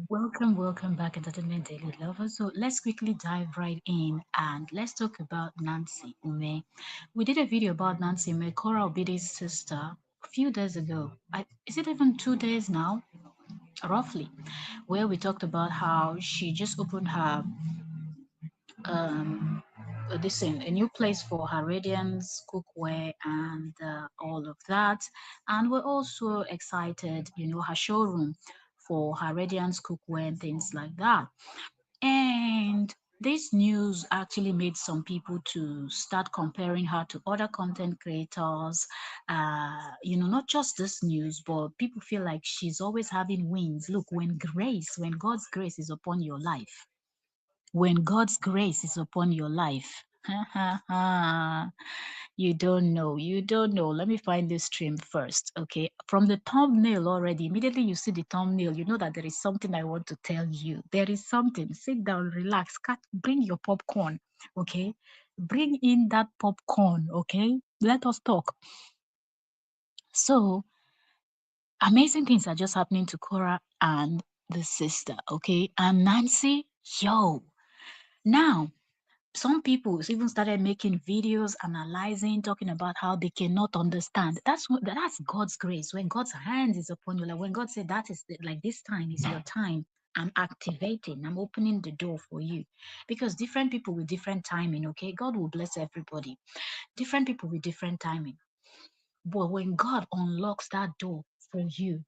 Welcome back, Entertainment Daily Lovers. So let's quickly dive right in and let's talk about Nancy Umeh. We did a video about Nancy Umeh, Cora Obidi's sister, a few days ago. Is it even 2 days now? Roughly, where we talked about how she just opened her um this thing, a new place for her radiance cookware and all of that, and we're also excited, her showroom for her radiance cookware and things like that. And this news actually made some people to start comparing her to other content creators. Not just this news, but people feel like she's always having wins. Look, when God's grace is upon your life, when God's grace is upon your life, you don't know. Let me find this stream first, okay? From the thumbnail already, immediately you see the thumbnail, you know that there is something I want to tell you. There is something. Sit down, relax, bring your popcorn, okay? Bring in that popcorn, okay? Let us talk. So, amazing things are just happening to Cora and the sister, okay? And Nancy, yo. Now, some people even started making videos analyzing, talking about how they cannot understand. That's God's grace. When God's hand is upon you, like when God said that is like this time is your time, I'm activating, I'm opening the door for you. Because different people with different timing, okay? God will bless everybody. Different people with different timing. But when God unlocks that door for you,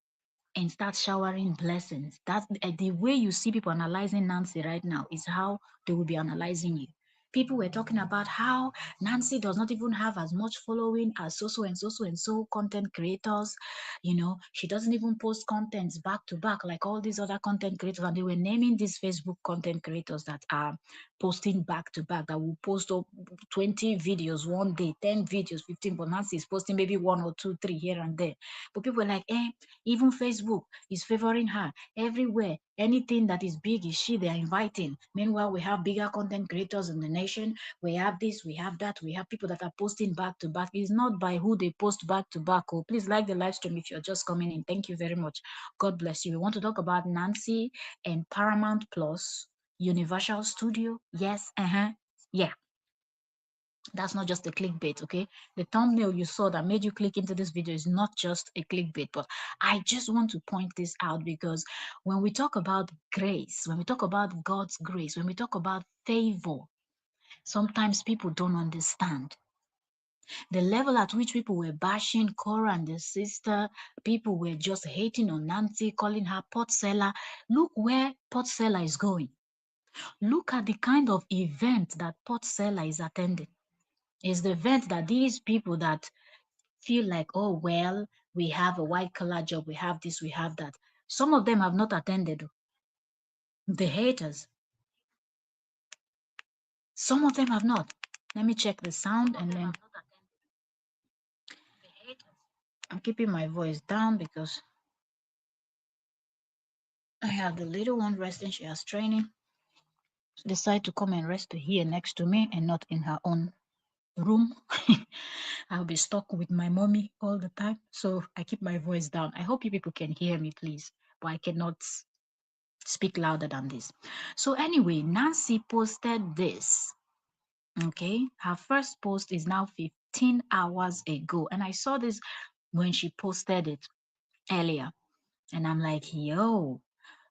and start showering blessings. That's the way you see people analyzing Nancy right now is how they will be analyzing you. People were talking about how Nancy does not even have as much following as so content creators. She doesn't even post contents back to back like all these other content creators. And they were naming these Facebook content creators that are posting back to back, that will post up 20 videos one day, 10 videos, 15. But Nancy is posting maybe one or two, three here and there. But people were like, even Facebook is favoring her everywhere. Anything that is big is she they are inviting. Meanwhile, we have bigger content creators in the nation. We have this, we have that. We have people that are posting back to back. It's not by who they post back to back. Oh, please like the live stream if you're just coming in. Thank you very much. God bless you. We want to talk about Nancy and Paramount Plus, Universal Studio. Yes, yeah. That's not just a clickbait, okay? The thumbnail you saw that made you click into this video is not just a clickbait, but I just want to point this out because when we talk about grace, when we talk about God's grace, when we talk about favor, sometimes people don't understand the level at which people were bashing Cora and the sister. People were just hating on Nancy, calling her pot seller. Look where pot seller is going. Look at the kind of event that pot seller is attending. It's the event that these people that feel like, oh, well, we have a white collar job, we have this, we have that. Some of them have not attended. The haters, some of them have not. Let me check the sound and then I'm keeping my voice down because I have the little one resting. She has training. She decided to come and rest here next to me and not in her own room. I'll be stuck with my mommy all the time. So I keep my voice down. I hope you people can hear me, please. But I cannot speak louder than this. So anyway, Nancy posted this. Okay, her first post is now 15 hours ago, and I saw this when she posted it earlier, and I'm like, yo.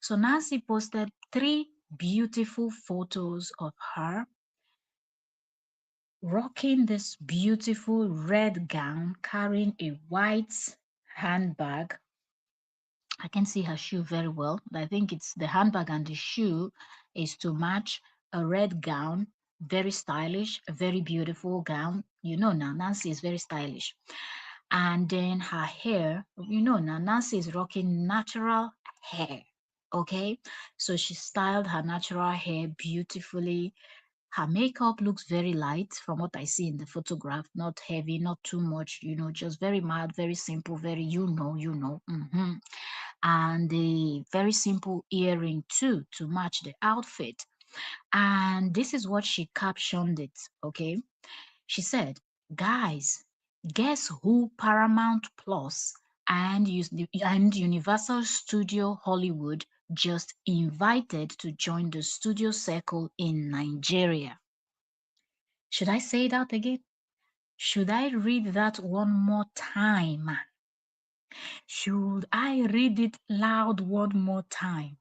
So Nancy posted 3 beautiful photos of her rocking this beautiful red gown, carrying a white handbag. I can see her shoe very well, but I think it's the handbag and the shoe is to match a red gown. Very stylish, a very beautiful gown. Now Nancy is very stylish. And then her hair, now Nancy is rocking natural hair. Okay, so she styled her natural hair beautifully. Her makeup looks very light from what I see in the photograph, not heavy, not too much, just very mild, very simple, very, and a very simple earring too to match the outfit. And this is what she captioned it, okay? She said, guys, guess who Paramount Plus and Universal Studio Hollywood just invited to join the studio circle in Nigeria. Should I say that again? Should I read that one more time? Should I read it loud one more time?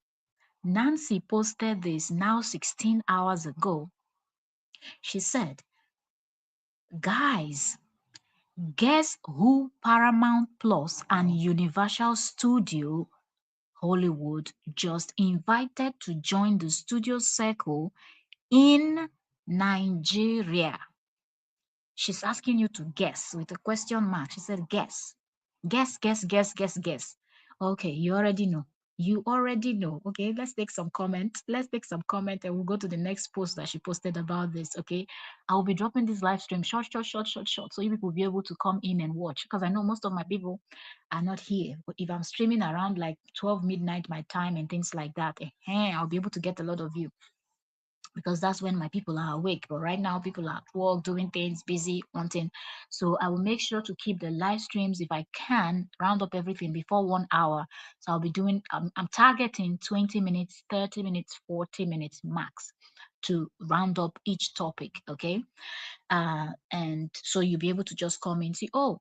Nancy posted this now 16 hours ago. She said, guys, guess who Paramount Plus and Universal Studio Hollywood just invited to join the studio circle in Nigeria? She's asking you to guess with a question mark. She said, guess. Guess, guess, guess, guess, guess. Okay, you already know. You already know. Okay, let's take some comments. Let's take some comment and we'll go to the next post that she posted about this. Okay, I'll be dropping this live stream short, short, short, short, short, so you people will be able to come in and watch because I know most of my people are not here. But if I'm streaming around like 12 midnight my time and things like that, I'll be able to get a lot of you because that's when my people are awake. But right now, people are at work, doing things, busy, wanting. So I will make sure to keep the live streams if I can, round up everything before 1 hour. So I'll be doing, I'm targeting 20 minutes, 30 minutes, 40 minutes max to round up each topic. Okay. And so you'll be able to just come in, see, oh,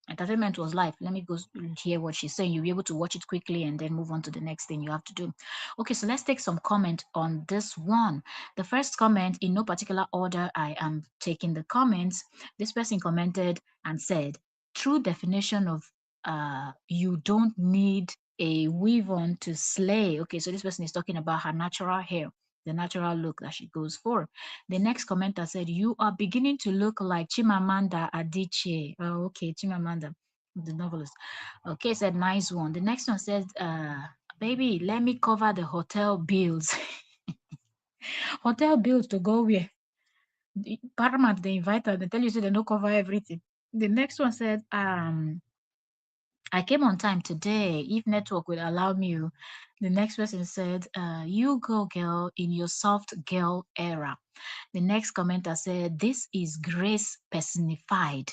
entertainment was life. Let me go hear what she's saying. You'll be able to watch it quickly and then move on to the next thing you have to do. Okay, so let's take some comment on this one. The first comment, in no particular order, I am taking the comments. This person commented and said, true definition of you don't need a weave on to slay. Okay, so this person is talking about her natural hair, the natural look that she goes for. The next commenter said, you are beginning to look like Chimamanda Adichie. Oh, okay, Chimamanda, the novelist. Okay, said, nice one. The next one says, baby, let me cover the hotel bills. Hotel bills to go where? Paramount, they invite her, they tell you, so they don't cover everything. The next one said, I came on time today. If network will allow me. The next person said, you go girl in your soft girl era. The next commenter said, this is grace personified.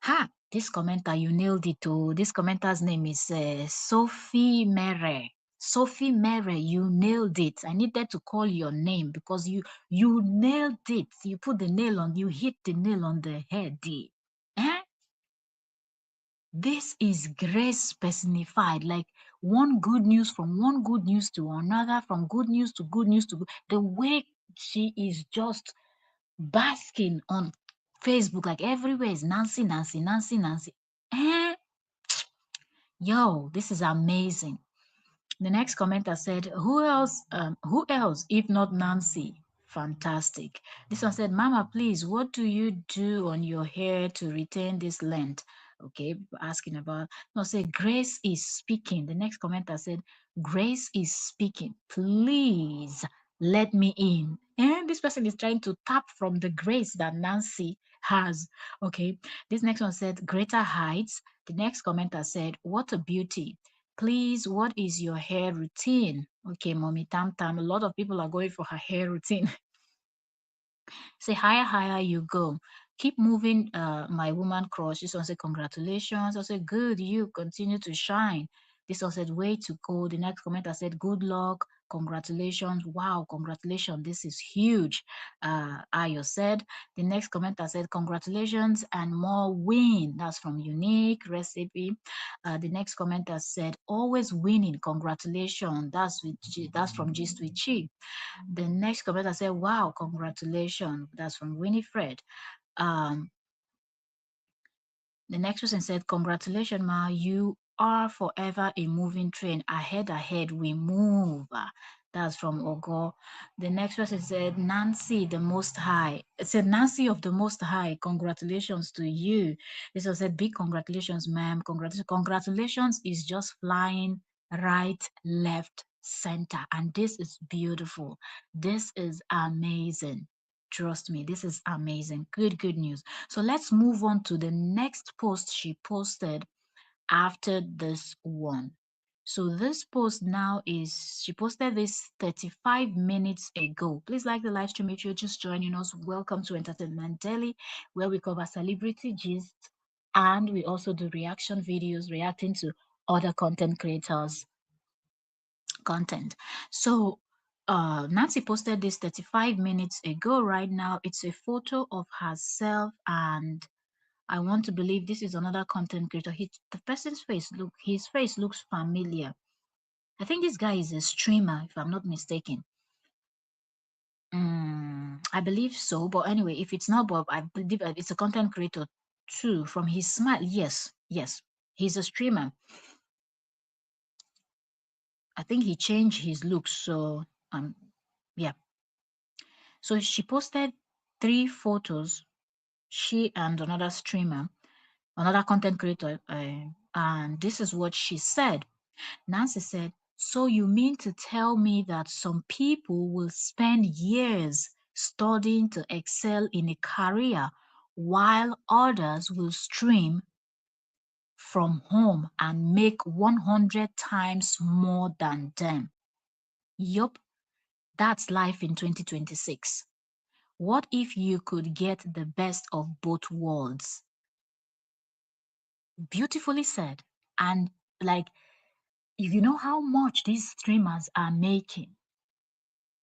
Ha! This commenter, you nailed it. Oh, this commenter's name is Sophie Mere. Sophie Mere, you nailed it. I needed to call your name because you nailed it. You put the nail on, you hit the nail on the head. Eh? This is grace personified, like one good news from one good news to another, from good news to good news to good. The way she is just basking on Facebook, like everywhere is Nancy, Nancy, Nancy, Nancy. Eh? Yo, this is amazing. The next commenter said, who else if not Nancy? Fantastic. This one said, Mama, please, what do you do on your hair to retain this length? Okay, asking about, no, say, Grace is speaking. The next commenter said, Grace is speaking. Please let me in. And this person is trying to tap from the grace that Nancy has. Okay, this next one said, greater heights. The next commenter said, what a beauty. Please, what is your hair routine? Okay, Mommy Tam Tam. A lot of people are going for her hair routine. Say higher, higher you go. Keep moving, my woman crush. This one said, congratulations. I said, good, you continue to shine. This one said, way to go. The next commenter said, good luck, congratulations. Wow, congratulations. This is huge. Ayo said. The next commenter said, congratulations and more win. That's from Unique Recipe. The next commenter said, always winning. Congratulations. That's from Gist with Chi. The next commenter said, wow, congratulations. That's from Winifred. Um, the next person said, congratulations, Ma. You are forever a moving train. Ahead, ahead, we move. That's from Ogo. The next person said, Nancy, the Most High. It said, Nancy of the Most High, congratulations to you. This was said, big congratulations, ma'am. Congratulations is just flying right, left, center. And this is beautiful. This is amazing. Trust me, this is amazing. Good, good news. So let's move on to the next post she posted after this one. So this post now is, she posted this 35 minutes ago. Please like the live stream if you're just joining us. Welcome to Entertainment Daily, where we cover celebrity gist and we also do reaction videos reacting to other content creators content. So Nancy posted this 35 minutes ago. Right now, it's a photo of herself, and I want to believe this is another content creator. The person's face his face looks familiar. I think this guy is a streamer, if I'm not mistaken. I believe so, but anyway, if it's not Bob, I believe it's a content creator too. From his smile, yes, yes, he's a streamer. I think he changed his looks, so yeah. So she posted 3 photos, she and another streamer, another content creator, and this is what she said. Nancy said, "So you mean to tell me that some people will spend years studying to excel in a career while others will stream from home and make 100 times more than them?" Yup, that's life in 2026. What if you could get the best of both worlds? Beautifully said. And like, if you know how much these streamers are making,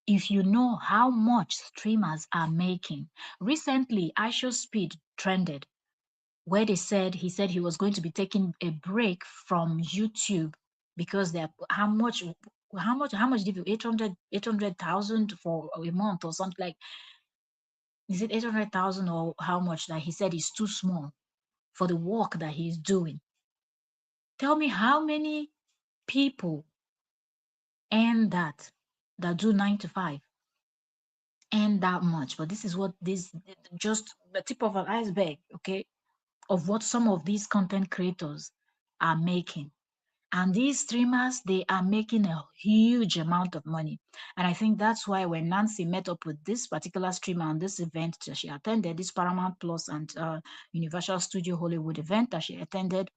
if you know how much streamers are making, recently Speed trended where he said he was going to be taking a break from YouTube because they're how much did you 800,000 for a month or something, like, is it 800,000 or how much that he said is too small for the work that he's doing? Tell me how many people earn that do 9 to 5 earn that much. But this is what this just the tip of an iceberg, okay, of what some of these content creators are making. And these streamers, they are making a huge amount of money. And I think that's why when Nancy met up with this particular streamer on this event that she attended, this Paramount Plus and Universal Studio Hollywood event that she attended,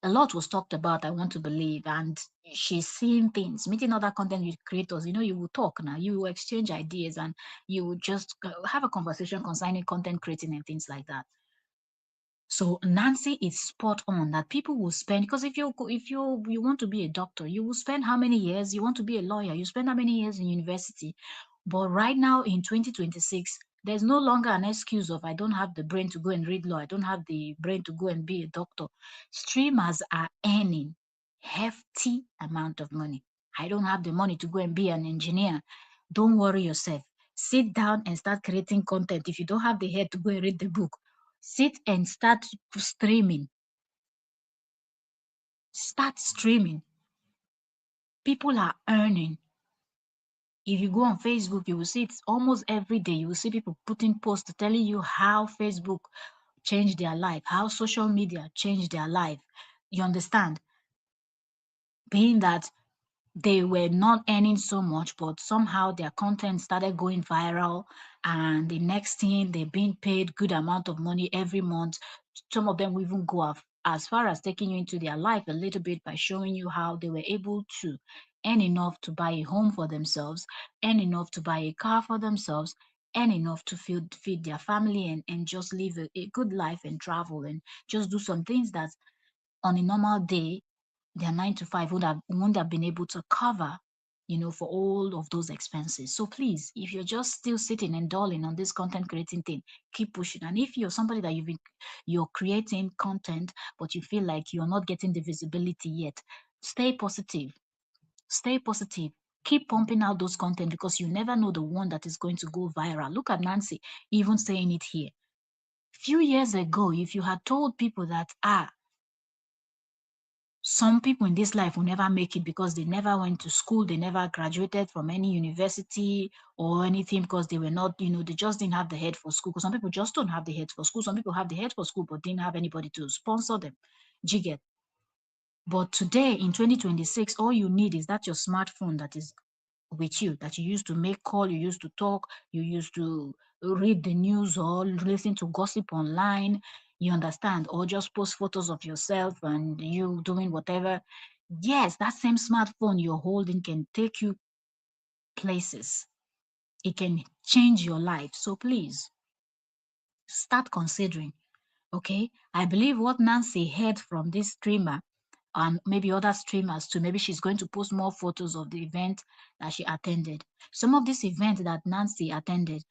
a lot was talked about, I want to believe, and she's seeing things, meeting other content creators. You will talk now, you will exchange ideas, and you will just have a conversation concerning content creating and things like that. So Nancy is spot on that people will spend, because if you want to be a doctor, you will spend how many years? You want to be a lawyer, you spend how many years in university? But right now in 2026, there's no longer an excuse of I don't have the brain to go and read law, I don't have the brain to go and be a doctor. Streamers are earning hefty amount of money. I don't have the money to go and be an engineer. Don't worry yourself. Sit down and start creating content. If you don't have the head to go and read the book, sit and start streaming. Start streaming. People are earning. If you go on Facebook, you will see it almost every day. You will see people putting posts telling you how Facebook changed their life, how social media changed their life. You understand? Being that they were not earning so much, but somehow their content started going viral, and the next thing they're being paid good amount of money every month. Some of them will even go as far as taking you into their life a little bit by showing you how they were able to earn enough to buy a home for themselves, earn enough to buy a car for themselves, earn enough to feed their family, and just live a good life and travel and just do some things that on a normal day their 9 to 5 wouldn't have been able to cover, for all of those expenses. So please, if you're just still sitting and dulling on this content creating thing, keep pushing. And if you're somebody that you're creating content, but you feel like you're not getting the visibility yet, stay positive. Stay positive. Keep pumping out those content, because you never know the one that is going to go viral. Look at Nancy even saying it here. Few years ago, if you had told people that some people in this life will never make it because they never went to school, they never graduated from any university or anything, because they were not, they just didn't have the head for school. Because some people just don't have the head for school. Some people have the head for school but didn't have anybody to sponsor them. Do you get? But today in 2026, all you need is that your smartphone that is with you, that you used to make call, you used to talk, you used to read the news or listen to gossip online, you understand, or just post photos of yourself and you doing whatever. Yes, that same smartphone you're holding can take you places. It can change your life. So please start considering. Okay, I believe what Nancy heard from this streamer and maybe other streamers too. Maybe she's going to post more photos of the event that she attended. Some of these events that Nancy attended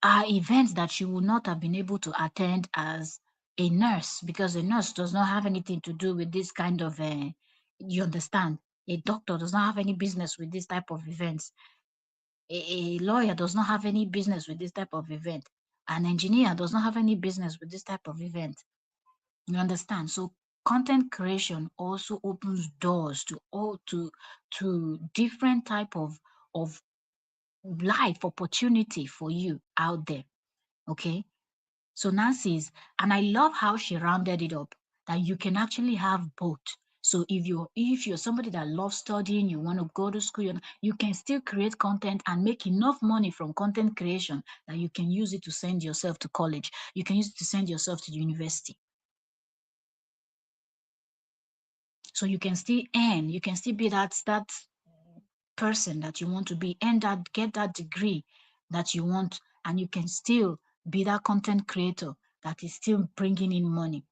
are events that she would not have been able to attend as a nurse, because a nurse does not have anything to do with this kind of, you understand? A doctor does not have any business with this type of events. A lawyer does not have any business with this type of event. An engineer does not have any business with this type of event. You understand? So content creation also opens doors to all to different type of life opportunity for you out there. Okay. So Nancy's, and I love how she rounded it up, that you can actually have both. So if you're somebody that loves studying, you want to go to school, you can still create content and make enough money from content creation that you can use it to send yourself to college. You can use it to send yourself to the university. So you can still earn, you can still be that person that you want to be, and that get that degree that you want, and you can still be that content creator that is still bringing in money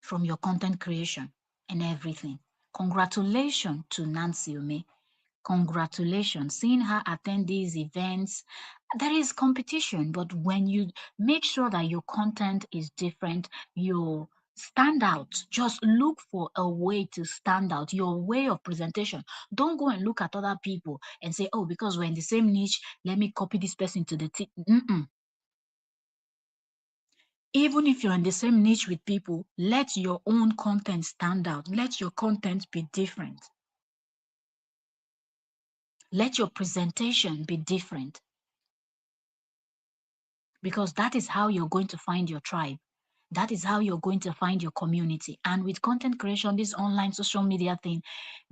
from your content creation and everything. Congratulations to Nancy Umeh. Congratulations. Seeing her attend these events, there is competition, but when you make sure that your content is different, you stand out. Just look for a way to stand out, your way of presentation. Don't go and look at other people and say, oh, because we're in the same niche, let me copy this person to the T. Even if you're in the same niche with people, let your own content stand out. Let your content be different. Let your presentation be different, because that is how you're going to find your tribe. That is how you're going to find your community. And with content creation, this online social media thing,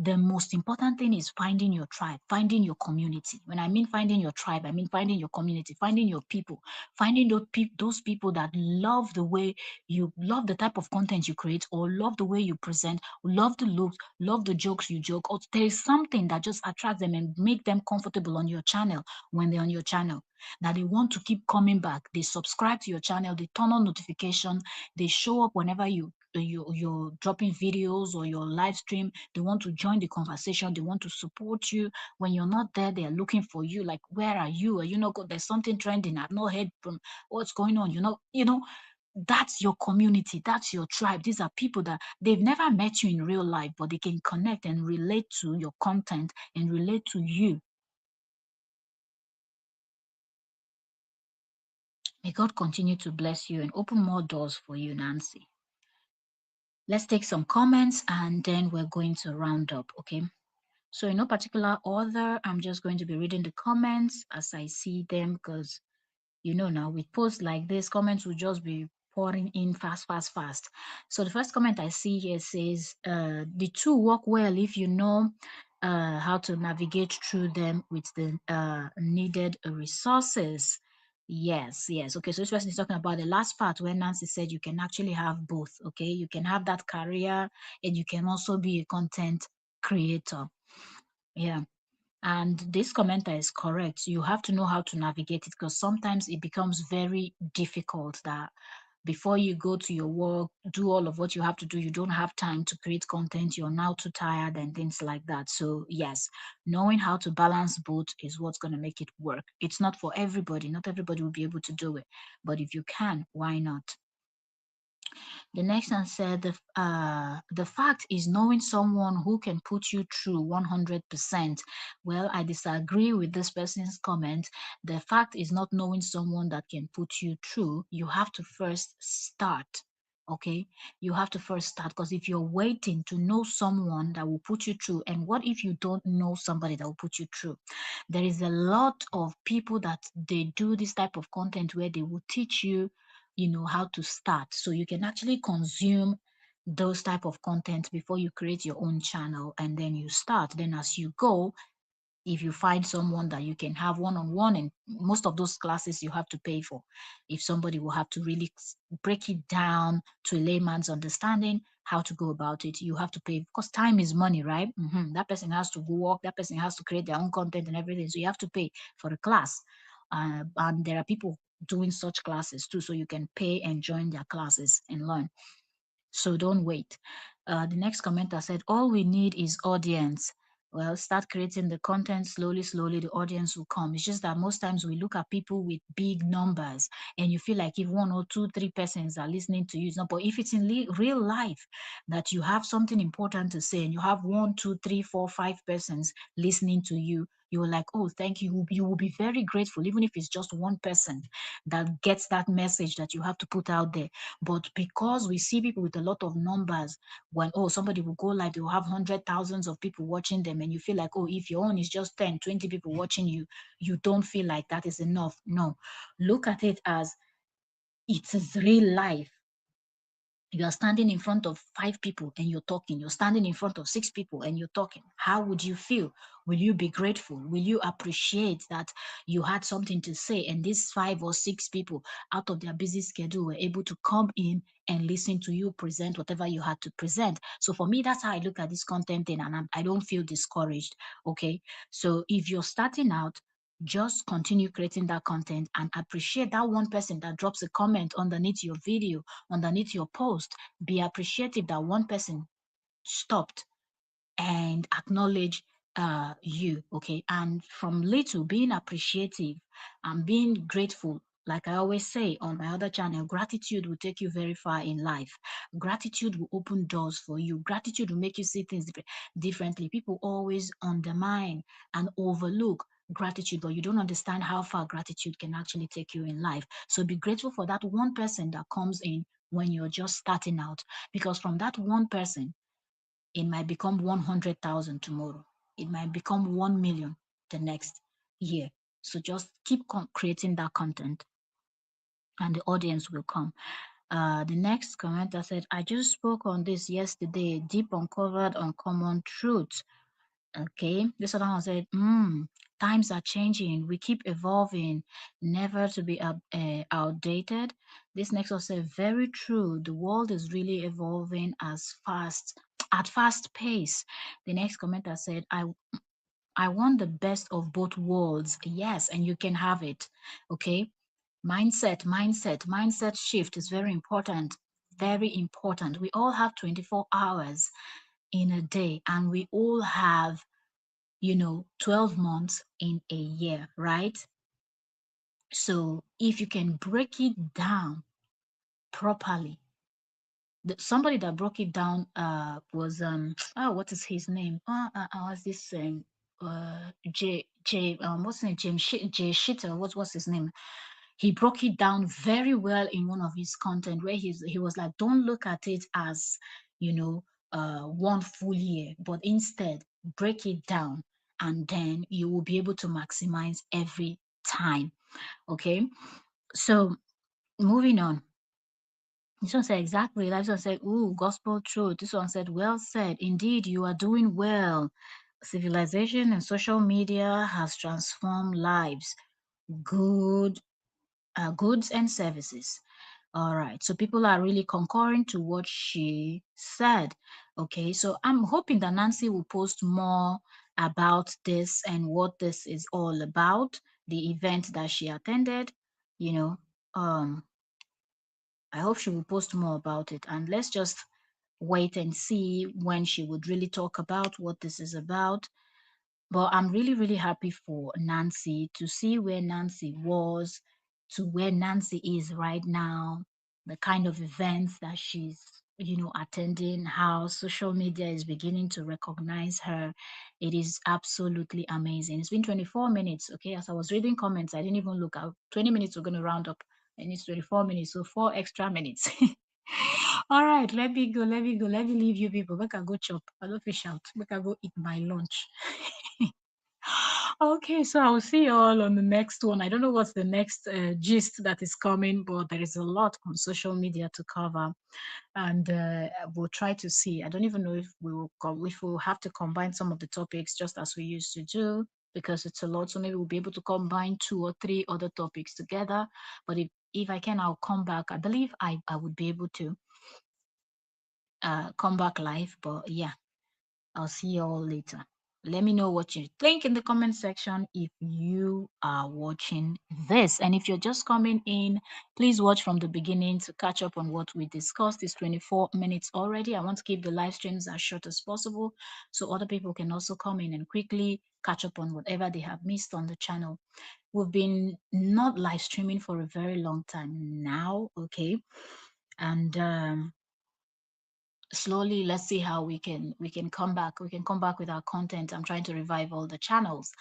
the most important thing is finding your tribe, finding your community. When I mean finding your tribe, I mean finding your community, finding your people, finding those people that love the way you love the type of content you create, or love the way you present, love the looks, love the jokes you joke, or there is something that just attracts them and make them comfortable on your channel when they're on your channel, that they want to keep coming back. They subscribe to your channel, they turn on notifications, they show up whenever you're dropping videos or your live stream. They want to join the conversation, they want to support you. When you're not there, they're looking for you, like, where are you? Are you not good? There's something trending, I've not heard from, what's going on? That's your community, that's your tribe. These are people that they've never met you in real life, but they can connect and relate to your content and relate to you. May God continue to bless you and open more doors for you, Nancy. Let's take some comments and then we're going to round up, okay? So in no particular order, I'm just going to be reading the comments as I see them, because now with posts like this, comments will just be pouring in fast, fast, fast. So the first comment I see here says, the two work well if you know how to navigate through them with the needed resources. Yes, yes. Okay, so this person is talking about the last part where Nancy said you can actually have both. Okay, you can have that career and you can also be a content creator. Yeah. And this commenter is correct. You have to know how to navigate it, because sometimes it becomes very difficult that before you go to your work, do all of what you have to do, you don't have time to create content. You're now too tired and things like that. So yes, knowing how to balance both is what's going to make it work. It's not for everybody. Not everybody will be able to do it. But if you can, why not? The next one said, the fact is knowing someone who can put you through 100%. Well, I disagree with this person's comment. The fact is not knowing someone that can put you through. You have to first start. Okay, you have to first start, because if you're waiting to know someone that will put you through, and what if you don't know somebody that will put you through? There is a lot of people that they do this type of content where they will teach you how to start, so you can actually consume those type of content before you create your own channel, and then you start. Then as you go, if you find someone that you can have one-on-one, and most of those classes you have to pay for, if somebody will have to really break it down to a layman's understanding how to go about it, you have to pay, because time is money, right? That person has to work, that person has to create their own content and everything, so you have to pay for the class. And there are people doing such classes too, so you can pay and join their classes and learn. So don't wait. The next commenter said, all we need is audience. Well, start creating the content slowly, slowly, the audience will come. It's just that most times we look at people with big numbers and you feel like if one or two, three persons are listening to you, it's not, but if it's in real life that you have something important to say and you have one, two, three, four, five persons listening to you, you're like, oh, thank you. You will be very grateful, even if it's just one person that gets that message that you have to put out there. But because we see people with a lot of numbers, when, oh, somebody will go live, they will have hundred thousands of people watching them, and you feel like, oh, if your own is just 10, 20 people watching you, you don't feel like that is enough. No, look at it as it is real life. You are standing in front of five people and you're talking. You're standing in front of six people and you're talking. How would you feel? Will you be grateful? Will you appreciate that you had something to say and these five or six people out of their busy schedule were able to come in and listen to you present whatever you had to present? So for me, that's how I look at this content thing, and I don't feel discouraged. Okay. So if you're starting out, just continue creating that content and appreciate that one person that drops a comment underneath your video, underneath your post. Be appreciative that one person stopped and acknowledge you. Okay. And from little, being appreciative and being grateful, like I always say on my other channel, gratitude will take you very far in life. Gratitude will open doors for you. Gratitude will make you see things differently. People always undermine and overlook gratitude, but you don't understand how far gratitude can actually take you in life. So be grateful for that one person that comes in when you're just starting out, because from that one person, it might become 100,000 tomorrow. It might become 1 million the next year. So just keep creating that content and the audience will come. The next commenter said, I just spoke on this yesterday, deep uncovered uncommon truths. Okay. This other one said, times are changing. We keep evolving, never to be outdated. This next one said, very true. The world is really evolving at fast pace. The next commenter said, I want the best of both worlds. Yes, and you can have it. Okay. Mindset shift is very important. Very important. We all have 24 hours in a day, and we all have 12 months in a year, right? So if you can break it down properly, somebody that broke it down was oh, what is his name? What's this J what's his name? Jay Shitter. What's his name? He broke it down very well in one of his content where he was like, don't look at it as you know one full year, but instead break it down, and then you will be able to maximize every time. Okay, so moving on. This one said exactly. This one said, ooh, gospel truth. This one said, well said. Indeed, you are doing well. Civilization and social media has transformed lives, good, goods and services. All right. So people are really concurring to what she said. Okay. So I'm hoping that Nancy will post more about this and what this is all about, the event that she attended. You know, um, I hope she will post more about it. And let's just wait and see when she would really talk about what this is about. But I'm really, really happy for Nancy to see where Nancy was to where Nancy is right now, the kind of events that she's, attending, how social media is beginning to recognize her. It is absolutely amazing. It's been 24 minutes. Okay. As I was reading comments, I didn't even look out. 20 minutes, we're going to round up. And it's 24 minutes. So 4 extra minutes. All right. Let me go. Let me go. Let me leave you people. Make I go chop. I don't fish out. Make I go eat my lunch. Okay, so I'll see you all on the next one. I don't know what's the next gist that is coming, but there is a lot on social media to cover, and we'll try to see. I don't even know if if we'll have to combine some of the topics just as we used to do, because it's a lot. So maybe we'll be able to combine 2 or 3 other topics together. But if I can, I'll come back. I believe I would be able to come back live. But yeah, I'll see you all later. Let me know what you think in the comment section if you are watching this. And if you're just coming in, please watch from the beginning to catch up on what we discussed. It's 24 minutes already. I want to keep the live streams as short as possible so other people can also come in and quickly catch up on whatever they have missed on the channel. We've been not live streaming for a very long time now, okay? And slowly, let's see how we can come back. We can come back with our content. I'm trying to revive all the channels.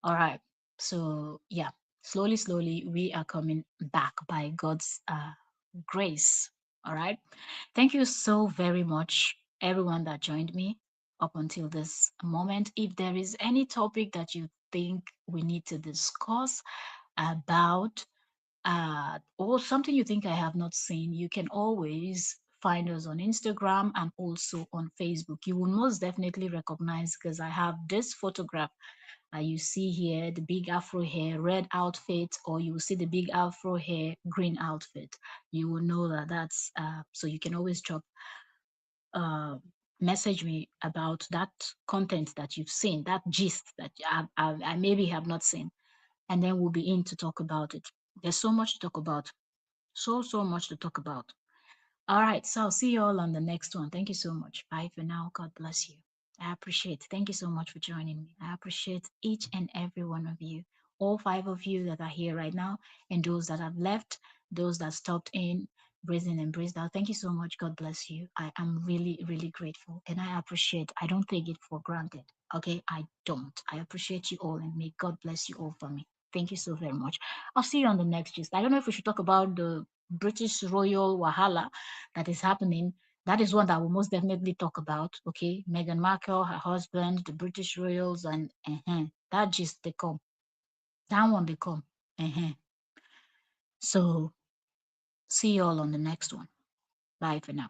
All right. So yeah, slowly we are coming back by God's grace. All right. Thank you so very much, everyone that joined me up until this moment. If there is any topic that you think we need to discuss about, or something you think I have not seen, you can always find us on Instagram and also on Facebook. You will most definitely recognize because I have this photograph you see here, the big afro hair, red outfit, or you will see the big afro hair, green outfit. You will know that that's, so you can always drop, uh, message me about that content that you've seen, that gist that I maybe have not seen, and then we'll be in to talk about it. There's so much to talk about. So much to talk about. All right, so I'll see you all on the next one. Thank you so much. Bye for now. God bless you. I appreciate. Thank you so much for joining me. I appreciate each and every one of you, all five of you that are here right now, and those that have left, those that stopped in, breathed in and breathed out. Thank you so much. God bless you. I am really grateful, and I appreciate. I don't take it for granted. Okay, I don't. I appreciate you all, and may God bless you all for me. Thank you so very much. I'll see you on the next gist. I don't know if we should talk about the British royal wahala that is happening. That is one that we'll most definitely talk about. Okay, Meghan Markle, her husband, the British royals, and that gist they come. That one they come. So see you all on the next one. Bye for now.